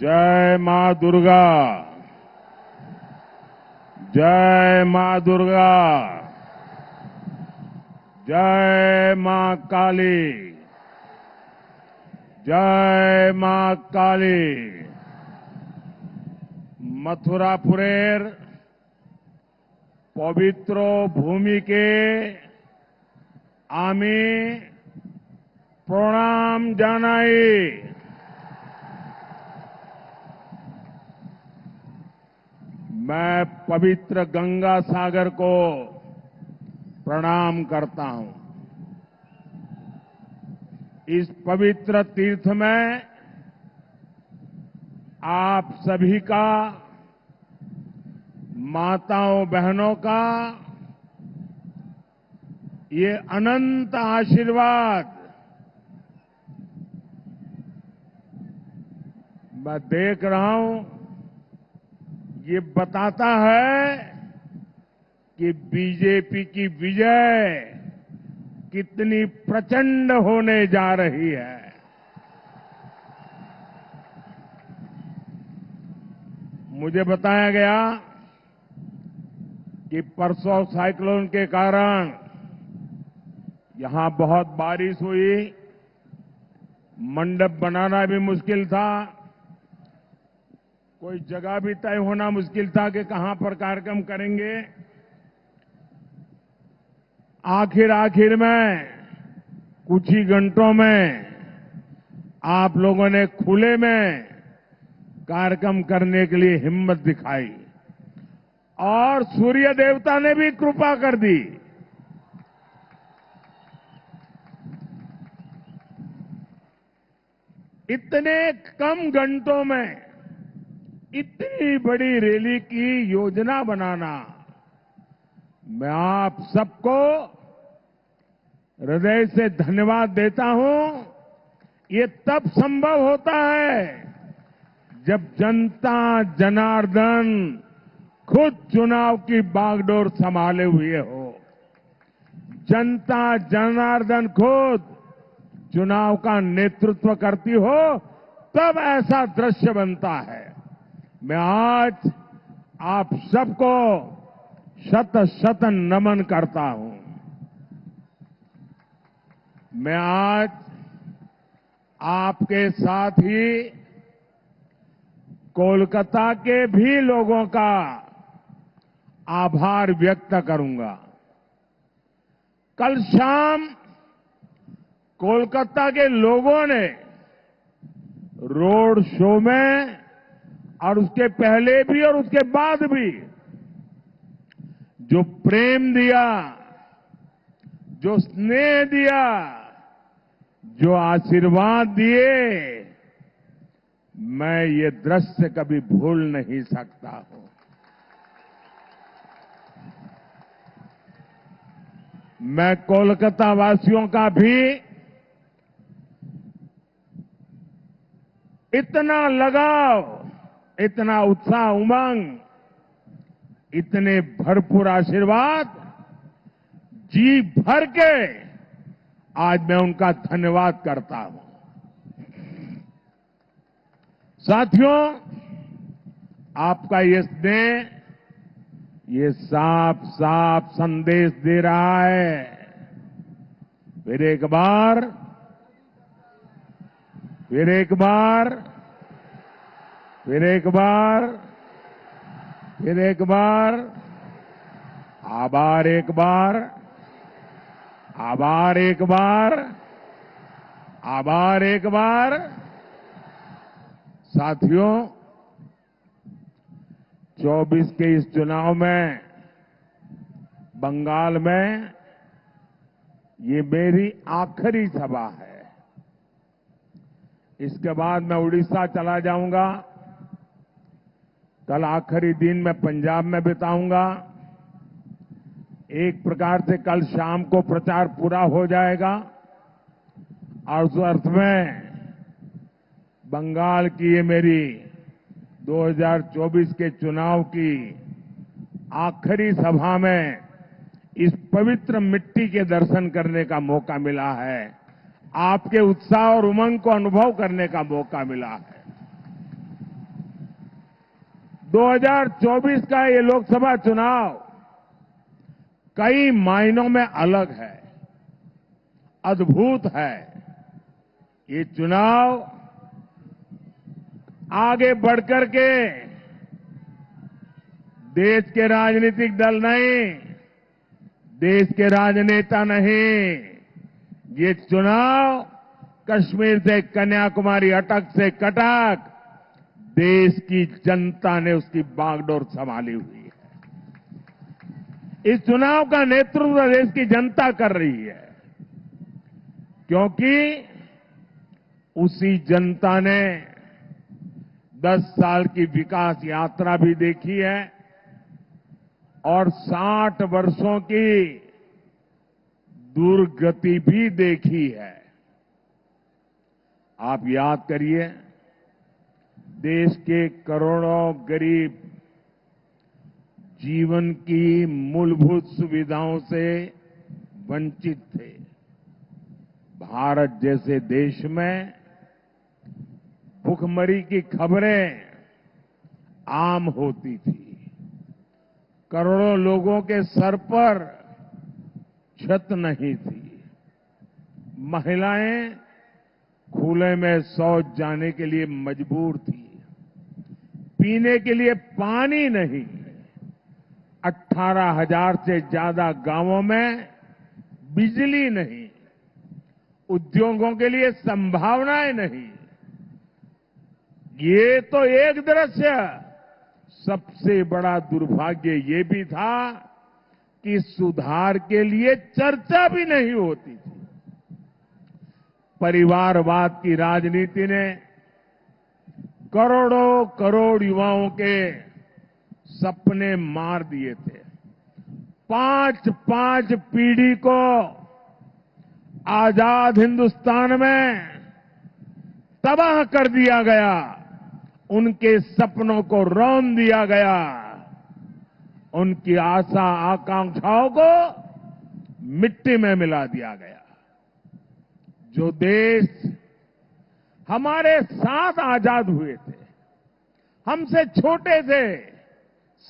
जय मां दुर्गा। जय मां दुर्गा। जय मां काली। जय मां काली। मथुरापुरेर पवित्र भूमि के आमी प्रणाम जानाई। मैं पवित्र गंगा सागर को प्रणाम करता हूं। इस पवित्र तीर्थ में आप सभी का, माताओं बहनों का ये अनंत आशीर्वाद मैं देख रहा हूं। ये बताता है कि बीजेपी की विजय कितनी प्रचंड होने जा रही है। मुझे बताया गया कि परसों साइक्लोन के कारण यहां बहुत बारिश हुई, मंडप बनाना भी मुश्किल था, कोई जगह भी तय होना मुश्किल था कि कहां पर कार्यक्रम करेंगे। आखिर में कुछ ही घंटों में आप लोगों ने खुले में कार्यक्रम करने के लिए हिम्मत दिखाई और सूर्य देवता ने भी कृपा कर दी। इतने कम घंटों में इतनी बड़ी रैली की योजना बनाना, मैं आप सबको हृदय से धन्यवाद देता हूं। ये तब संभव होता है जब जनता जनार्दन खुद चुनाव की बागडोर संभाले हुए हो। जनता जनार्दन खुद चुनाव का नेतृत्व करती हो, तब ऐसा दृश्य बनता है। मैं आज आप सबको शत शत नमन करता हूं। मैं आज आपके साथ ही कोलकाता के भी लोगों का आभार व्यक्त करूंगा। कल शाम कोलकाता के लोगों ने रोड शो में और उसके पहले भी और उसके बाद भी जो प्रेम दिया, जो स्नेह दिया, जो आशीर्वाद दिए, मैं ये दृश्य कभी भूल नहीं सकता हूं। मैं कोलकाता वासियों का भी इतना लगाव, इतना उत्साह, उमंग, इतने भरपूर आशीर्वाद जी भर के आज मैं उनका धन्यवाद करता हूं। साथियों, आपका ये स्नेह, ये साफ साफ संदेश दे रहा है। फिर एक बार, फिर एक बार, फिर एक बार, फिर एक बार, आभार एक बार, आभार एक बार, आभार एक बार। साथियों, 24 के इस चुनाव में बंगाल में ये मेरी आखिरी सभा है। इसके बाद मैं उड़ीसा चला जाऊंगा। कल आखिरी दिन मैं पंजाब में बिताऊंगा। एक प्रकार से कल शाम को प्रचार पूरा हो जाएगा और उस अर्थ में बंगाल की ये मेरी 2024 के चुनाव की आखिरी सभा में इस पवित्र मिट्टी के दर्शन करने का मौका मिला है। आपके उत्साह और उमंग को अनुभव करने का मौका मिला है। 2024 का ये लोकसभा चुनाव कई मायनों में अलग है, अद्भुत है। ये चुनाव आगे बढ़कर के देश के राजनीतिक दल नहीं, देश के राजनेता नहीं, ये चुनाव कश्मीर से कन्याकुमारी, अटक से कटक देश की जनता ने उसकी बागडोर संभाली हुई है। इस चुनाव का नेतृत्व देश की जनता कर रही है, क्योंकि उसी जनता ने 10 साल की विकास यात्रा भी देखी है और 60 वर्षों की दुर्गति भी देखी है। आप याद करिए, देश के करोड़ों गरीब जीवन की मूलभूत सुविधाओं से वंचित थे। भारत जैसे देश में भुखमरी की खबरें आम होती थी। करोड़ों लोगों के सर पर छत नहीं थी। महिलाएं खुले में शौच जाने के लिए मजबूर थी। पीने के लिए पानी नहीं। 18,000 से ज्यादा गांवों में बिजली नहीं। उद्योगों के लिए संभावनाएं नहीं। ये तो एक दृश्य। सबसे बड़ा दुर्भाग्य ये भी था कि सुधार के लिए चर्चा भी नहीं होती थी। परिवारवाद की राजनीति ने करोड़ों करोड़ युवाओं के सपने मार दिए थे। 5 पीढ़ी को आजाद हिंदुस्तान में तबाह कर दिया गया। उनके सपनों को रौंद दिया गया। उनकी आशा आकांक्षाओं को मिट्टी में मिला दिया गया। जो देश हमारे साथ आजाद हुए थे, हमसे छोटे थे,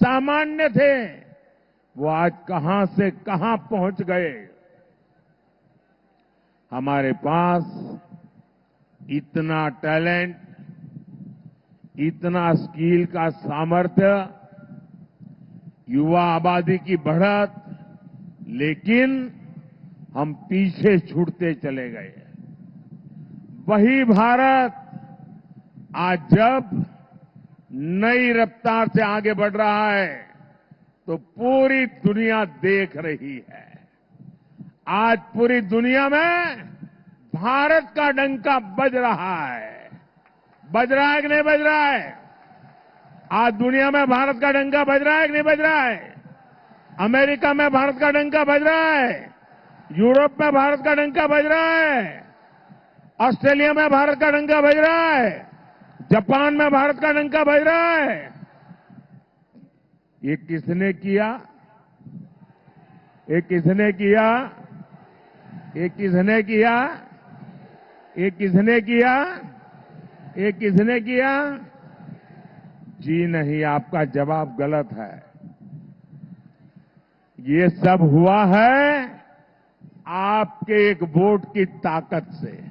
सामान्य थे, वो आज कहां से कहां पहुंच गए। हमारे पास इतना टैलेंट, इतना स्किल का सामर्थ्य, युवा आबादी की बढ़त, लेकिन हम पीछे छूटते चले गए। वही भारत आज जब नई रफ्तार से आगे बढ़ रहा है तो पूरी दुनिया देख रही है। आज पूरी दुनिया में भारत का डंका बज रहा है। बज रहा है कि नहीं बज रहा है? आज दुनिया में भारत का डंका बज रहा है कि नहीं बज रहा है? अमेरिका में भारत का डंका बज रहा है। यूरोप में भारत का डंका बज रहा है। ऑस्ट्रेलिया में भारत का डंका बज रहा है। जापान में भारत का डंका बज रहा है। ये किसने किया? ये किसने किया? ये किसने किया? ये किसने किया? ये किसने किया? जी नहीं, आपका जवाब गलत है। ये सब हुआ है आपके एक वोट की ताकत से।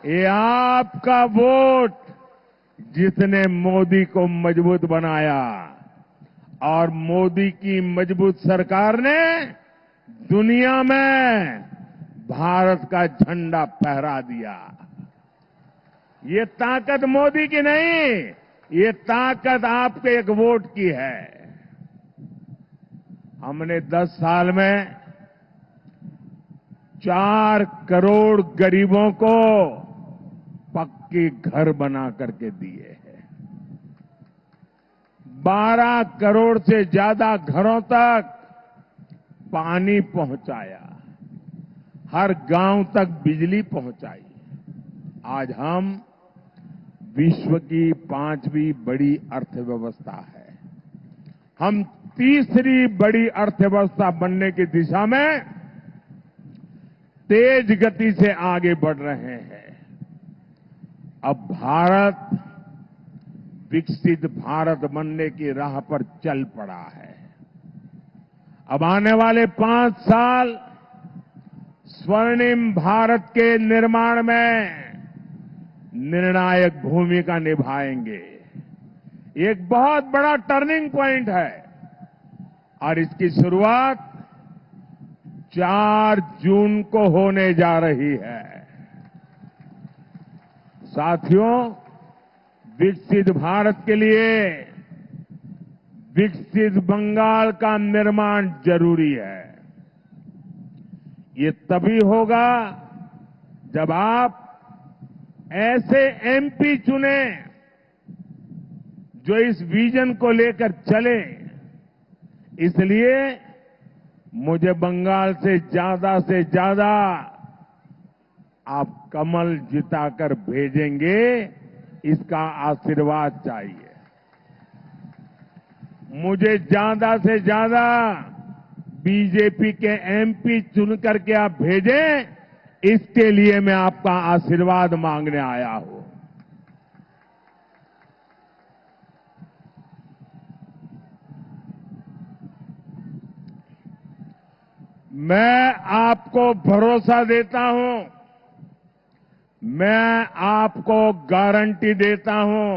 ये आपका वोट जिसने मोदी को मजबूत बनाया, और मोदी की मजबूत सरकार ने दुनिया में भारत का झंडा फहरा दिया। ये ताकत मोदी की नहीं, ये ताकत आपके एक वोट की है। हमने 10 साल में 4 करोड़ गरीबों को पक्के घर बना करके दिए हैं। 12 करोड़ से ज्यादा घरों तक पानी पहुंचाया। हर गांव तक बिजली पहुंचाई। आज हम विश्व की 5वीं बड़ी अर्थव्यवस्था है। हम तीसरी बड़ी अर्थव्यवस्था बनने की दिशा में तेज गति से आगे बढ़ रहे हैं। अब भारत विकसित भारत बनने की राह पर चल पड़ा है। अब आने वाले 5 साल स्वर्णिम भारत के निर्माण में निर्णायक भूमिका निभाएंगे। एक बहुत बड़ा टर्निंग पॉइंट है और इसकी शुरुआत 4 जून को होने जा रही है। साथियों, विकसित भारत के लिए विकसित बंगाल का निर्माण जरूरी है। ये तभी होगा जब आप ऐसे एमपी चुने जो इस विजन को लेकर चले। इसलिए मुझे बंगाल से ज्यादा आप कमल जिताकर भेजेंगे, इसका आशीर्वाद चाहिए। मुझे ज्यादा से ज्यादा बीजेपी के एमपी चुन करके आप भेजें, इसके लिए मैं आपका आशीर्वाद मांगने आया हूं। मैं आपको भरोसा देता हूं, मैं आपको गारंटी देता हूं,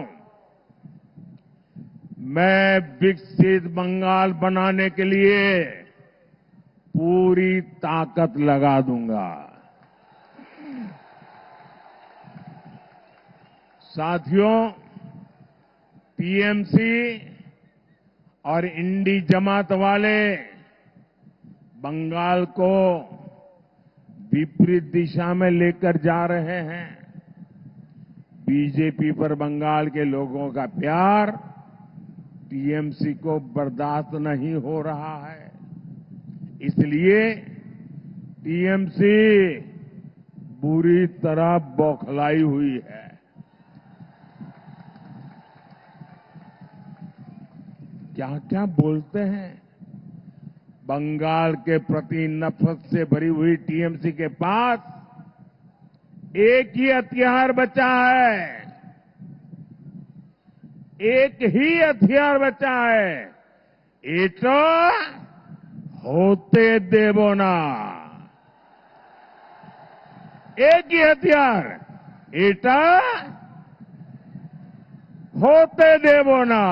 मैं विकसित बंगाल बनाने के लिए पूरी ताकत लगा दूंगा। साथियों, टीएमसी और इंडी जमात वाले बंगाल को विपरीत दिशा में लेकर जा रहे हैं। बीजेपी पर बंगाल के लोगों का प्यार टीएमसी को बर्दाश्त नहीं हो रहा है। इसलिए टीएमसी बुरी तरह बौखलाई हुई है। क्या क्या बोलते हैं। बंगाल के प्रति नफरत से भरी हुई टीएमसी के पास एक ही हथियार बचा है, एक ही हथियार बचा है, एटा होते देवो ना। एक ही हथियार, एटा होते देवो ना।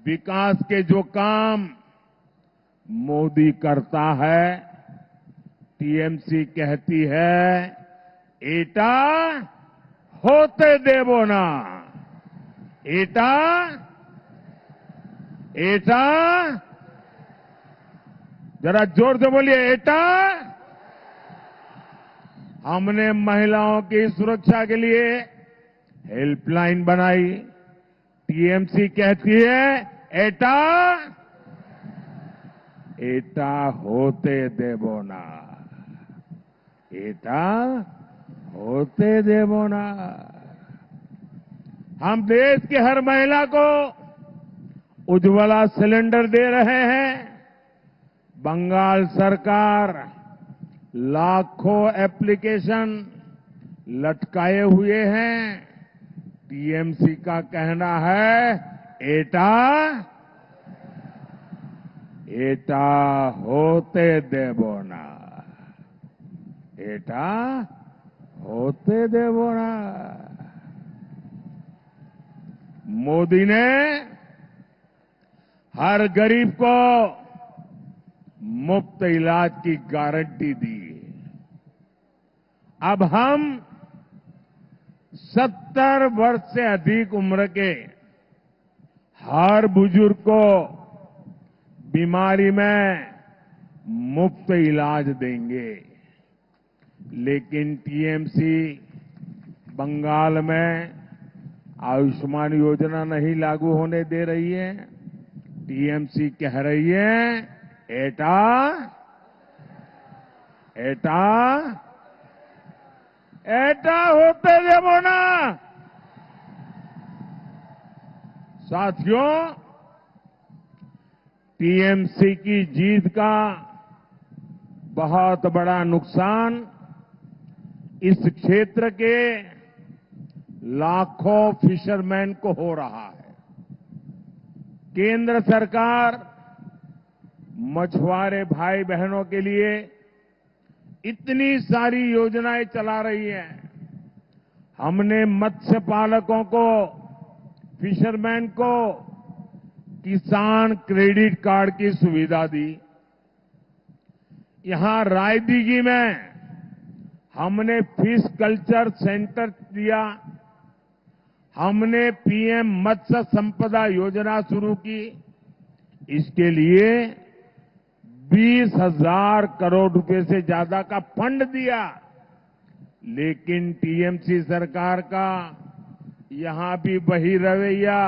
विकास के जो काम मोदी करता है, टीएमसी कहती है एटा होते देवो ना। एटा एटा जरा जोर से बोलिए, एटा। हमने महिलाओं की सुरक्षा के लिए हेल्पलाइन बनाई। टीएमसी कहती है एटा एटा होते देवो ना। एटा होते देवो ना। हम देश की हर महिला को उज्ज्वला सिलेंडर दे रहे हैं। बंगाल सरकार लाखों एप्लीकेशन लटकाए हुए हैं। टीएमसी का कहना है एटा एटा होते देवो ना। एटा होते देवो ना। मोदी ने हर गरीब को मुफ्त इलाज की गारंटी दी। अब हम 70 वर्ष से अधिक उम्र के हर बुजुर्ग को बीमारी में मुफ्त इलाज देंगे। लेकिन टीएमसी बंगाल में आयुष्मान योजना नहीं लागू होने दे रही है। टीएमसी कह रही है एटा एटा एटा होते देवो ना। साथियों, टीएमसी की जीत का बहुत बड़ा नुकसान इस क्षेत्र के लाखों फिशरमैन को हो रहा है। केंद्र सरकार मछुआरे भाई बहनों के लिए इतनी सारी योजनाएं चला रही है। हमने मत्स्य पालकों को, फिशरमैन को किसान क्रेडिट कार्ड की सुविधा दी। यहां रायदीगी में हमने फिश कल्चर सेंटर दिया। हमने पीएम मत्स्य संपदा योजना शुरू की। इसके लिए 20,000 करोड़ रुपए से ज्यादा का फंड दिया। लेकिन टीएमसी सरकार का यहां भी वही रवैया,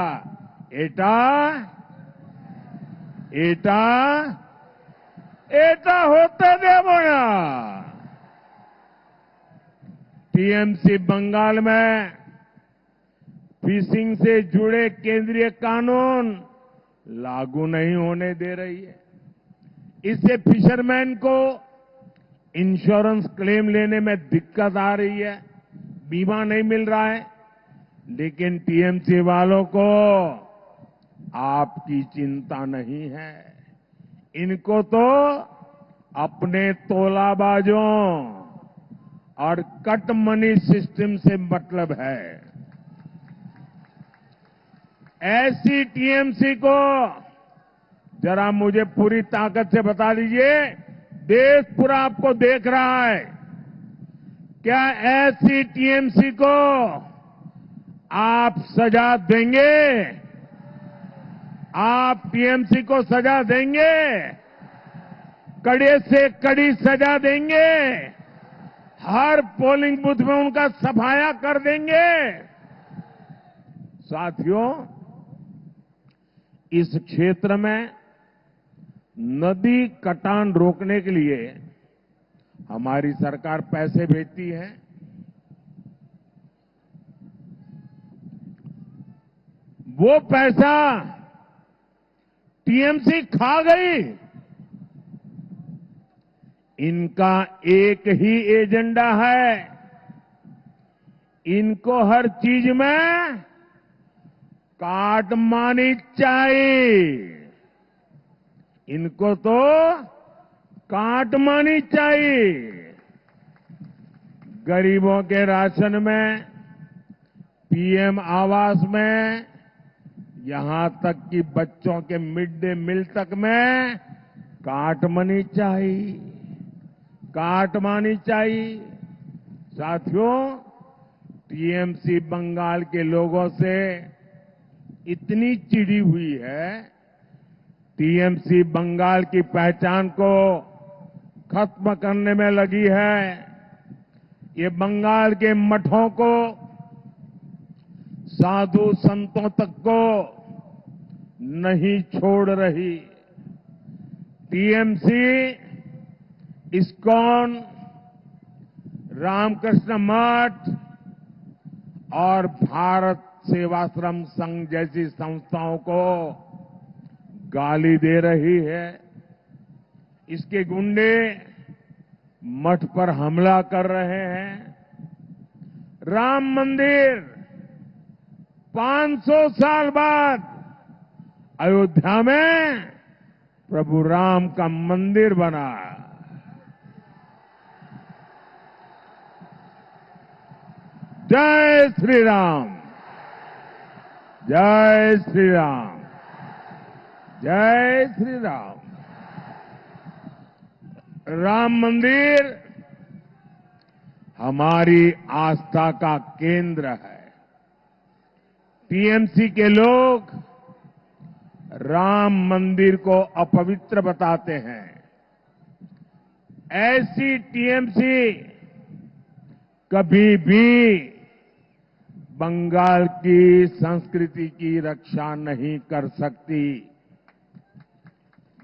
एटा एटा एटा होते देवो ना। टीएमसी बंगाल में फिशिंग से जुड़े केंद्रीय कानून लागू नहीं होने दे रही है। इससे फिशरमैन को इंश्योरेंस क्लेम लेने में दिक्कत आ रही है, बीमा नहीं मिल रहा है। लेकिन टीएमसी वालों को आपकी चिंता नहीं है। इनको तो अपने तोलाबाजों और कट मनी सिस्टम से मतलब है। ऐसी टीएमसी को जरा मुझे पूरी ताकत से बता दीजिए, देश पूरा आपको देख रहा है, क्या ऐसी टीएमसी को आप सजा देंगे? आप टीएमसी को सजा देंगे? कड़े से कड़ी सजा देंगे? हर पोलिंग बूथ में उनका सफाया कर देंगे? साथियों, इस क्षेत्र में नदी कटान रोकने के लिए हमारी सरकार पैसे भेजती है। वो पैसा टीएमसी खा गई। इनका एक ही एजेंडा है, इनको हर चीज में काटमानी चाहिए। इनको तो काटमानी चाहिए। गरीबों के राशन में, पीएम आवास में, यहां तक कि बच्चों के मिड डे मील तक में काटमानी चाहिए, काटमानी चाहिए। साथियों, टीएमसी बंगाल के लोगों से इतनी चिढ़ी हुई है, टीएमसी बंगाल की पहचान को खत्म करने में लगी है। ये बंगाल के मठों को, साधु संतों तक को नहीं छोड़ रही। टीएमसी, इस्कॉन, रामकृष्ण मठ और भारत सेवाश्रम संघ जैसी संस्थाओं को गाली दे रही है। इसके गुंडे मठ पर हमला कर रहे हैं। राम मंदिर 500 साल बाद अयोध्या में प्रभु राम का मंदिर बना। जय श्री राम, जय श्री राम, जय श्री राम। राम मंदिर हमारी आस्था का केंद्र है। टीएमसी के लोग राम मंदिर को अपवित्र बताते हैं। ऐसी टीएमसी कभी भी बंगाल की संस्कृति की रक्षा नहीं कर सकती।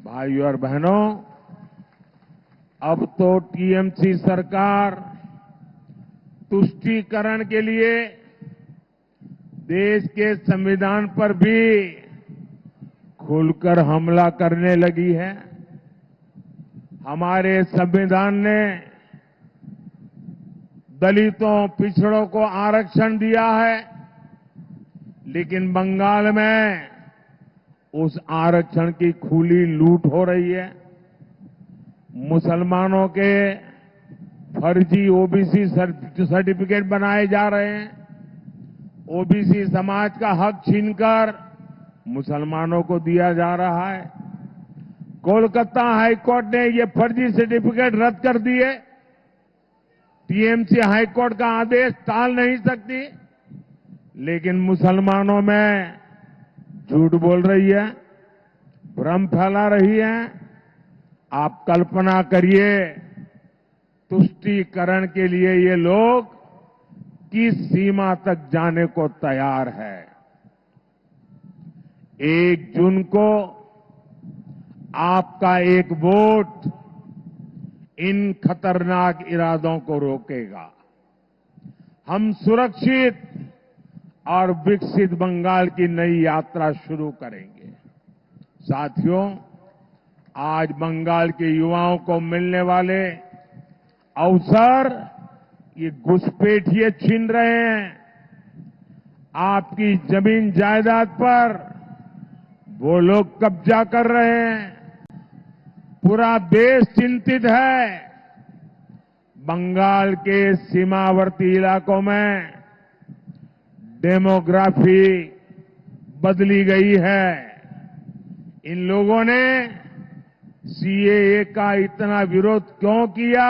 भाइयों और बहनों, अब तो टीएमसी सरकार तुष्टीकरण के लिए देश के संविधान पर भी खुलकर हमला करने लगी है। हमारे संविधान ने दलितों, पिछड़ों को आरक्षण दिया है, लेकिन बंगाल में उस आरक्षण की खुली लूट हो रही है। मुसलमानों के फर्जी ओबीसी सर्टिफिकेट बनाए जा रहे हैं। ओबीसी समाज का हक छीनकर मुसलमानों को दिया जा रहा है। कोलकाता हाईकोर्ट ने ये फर्जी सर्टिफिकेट रद्द कर दिए। टीएमसी हाईकोर्ट का आदेश टाल नहीं सकती, लेकिन मुसलमानों में झूठ बोल रही है, भ्रम फैला रही है। आप कल्पना करिए, तुष्टीकरण के लिए ये लोग किस सीमा तक जाने को तैयार है। 1 जून को आपका एक वोट इन खतरनाक इरादों को रोकेगा। हम सुरक्षित और विकसित बंगाल की नई यात्रा शुरू करेंगे। साथियों, आज बंगाल के युवाओं को मिलने वाले अवसर ये घुसपैठिए छीन रहे हैं। आपकी जमीन जायदाद पर वो लोग कब्जा कर रहे हैं। पूरा देश चिंतित है। बंगाल के सीमावर्ती इलाकों में डेमोग्राफी बदली गई है। इन लोगों ने सीएए का इतना विरोध क्यों किया?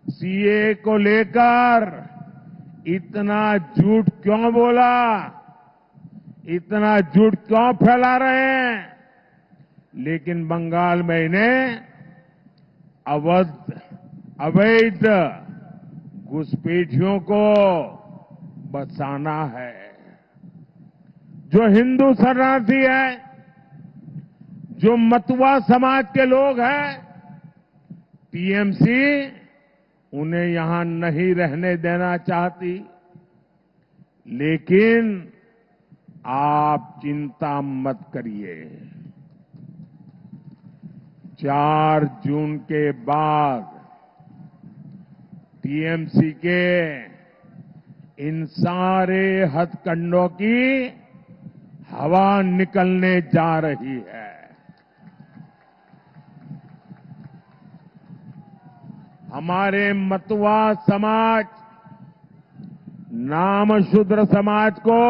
सीएए को लेकर इतना झूठ क्यों बोला? इतना झूठ क्यों फैला रहे हैं? लेकिन बंगाल में इन्हें अवैध घुसपैठियों को बचाना है। जो हिंदू शरणार्थी है, जो मतुआ समाज के लोग हैं, टीएमसी उन्हें यहां नहीं रहने देना चाहती। लेकिन आप चिंता मत करिए, 4 जून के बाद टीएमसी के इन सारे हथकंडों की हवा निकलने जा रही है। हमारे मतुआ समाज, नामशूद्र समाज को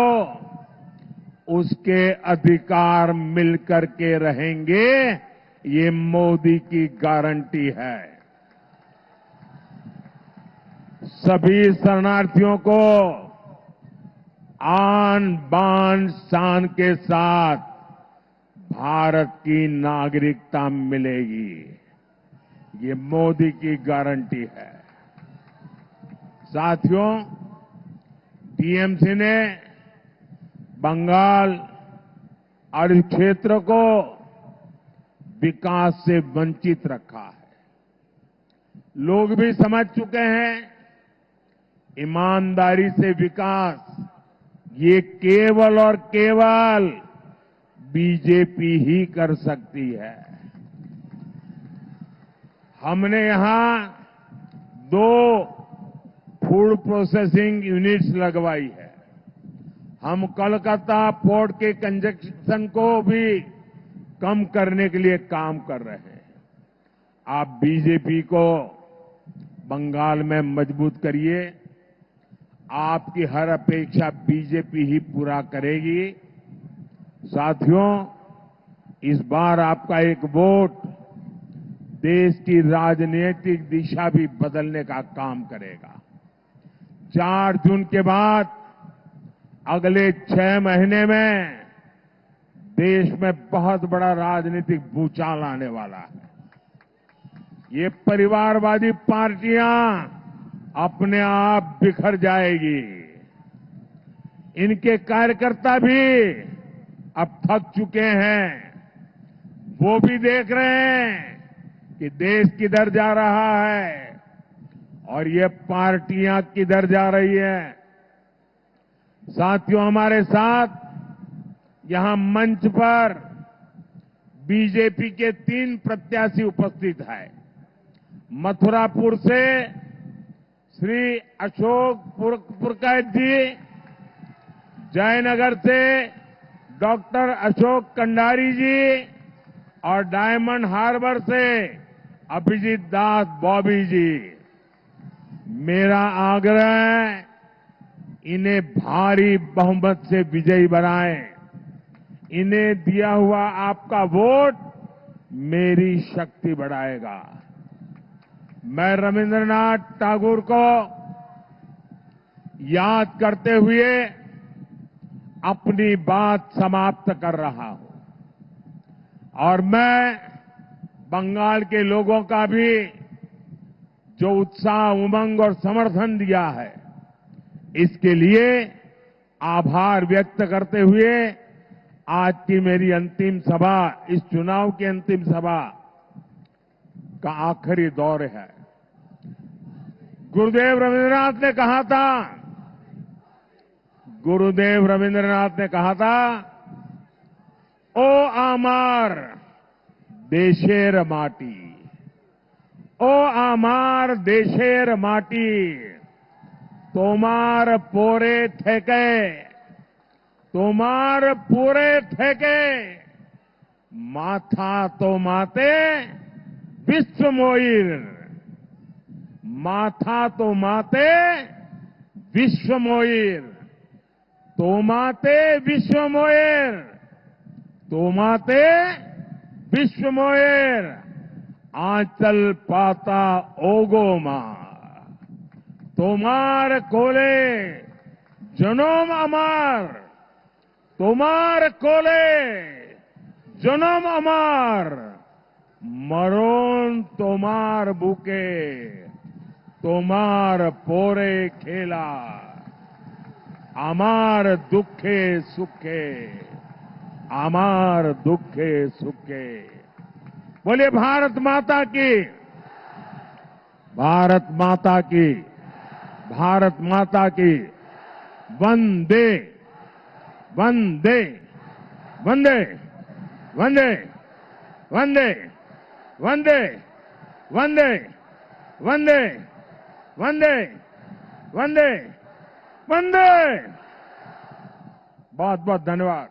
उसके अधिकार मिलकर के रहेंगे, ये मोदी की गारंटी है। सभी शरणार्थियों को आन बान शान के साथ भारत की नागरिकता मिलेगी, ये मोदी की गारंटी है। साथियों, टीएमसी ने बंगाल और इस क्षेत्र को विकास से वंचित रखा है। लोग भी समझ चुके हैं, ईमानदारी से विकास ये केवल और केवल बीजेपी ही कर सकती है। हमने यहां 2 फूड प्रोसेसिंग यूनिट्स लगवाई है। हम कोलकाता पोर्ट के कंजेशन को भी कम करने के लिए काम कर रहे हैं। आप बीजेपी को बंगाल में मजबूत करिए। आपकी हर अपेक्षा बीजेपी ही पूरा करेगी। साथियों, इस बार आपका एक वोट देश की राजनीतिक दिशा भी बदलने का काम करेगा। 4 जून के बाद अगले 6 महीने में देश में बहुत बड़ा राजनीतिक भूचाल आने वाला है। ये परिवारवादी पार्टियां अपने आप बिखर जाएगी। इनके कार्यकर्ता भी अब थक चुके हैं। वो भी देख रहे हैं कि देश किधर जा रहा है और ये पार्टियां किधर जा रही है। साथियों, हमारे साथ यहां मंच पर बीजेपी के 3 प्रत्याशी उपस्थित हैं। मथुरापुर से श्री अशोक पुरकायत जी, जयनगर से डॉक्टर अशोक कंडारी जी और डायमंड हार्बर से अभिजीत दास बॉबी जी। मेरा आग्रह है, इन्हें भारी बहुमत से विजयी बनाएं। इन्हें दिया हुआ आपका वोट मेरी शक्ति बढ़ाएगा। मैं रविंद्रनाथ टैगोर को याद करते हुए अपनी बात समाप्त कर रहा हूं और मैं बंगाल के लोगों का भी जो उत्साह, उमंग और समर्थन दिया है, इसके लिए आभार व्यक्त करते हुए आज की मेरी अंतिम सभा, इस चुनाव की अंतिम सभा का आखिरी दौर है। गुरुदेव रविंद्रनाथ ने कहा था, ओ आमार देशेर माटी, ओ आमार देशेर माटी, तोमार पोरे थेके, माथा तो माते विश्व मोइर, माथा तो माते विश्व मोइर, तो माते विश्व मोइर, तो माते विश्व मोइर, आंचल पाता ओगोमा, तोमार कोले जनोम अमार, तोमार कोले जनोम अमार, मरोन तोमार बुके, तोमार पोरे खेला, अमार दुखे सुखे, अमार दुखे सुखे। बोलिए भारत माता की, भारत माता की, भारत माता की। वंदे वंदे वंदे वंदे वंदे वंदे वंदे वंदे वंदे वंदे वंदे। बहुत बहुत धन्यवाद।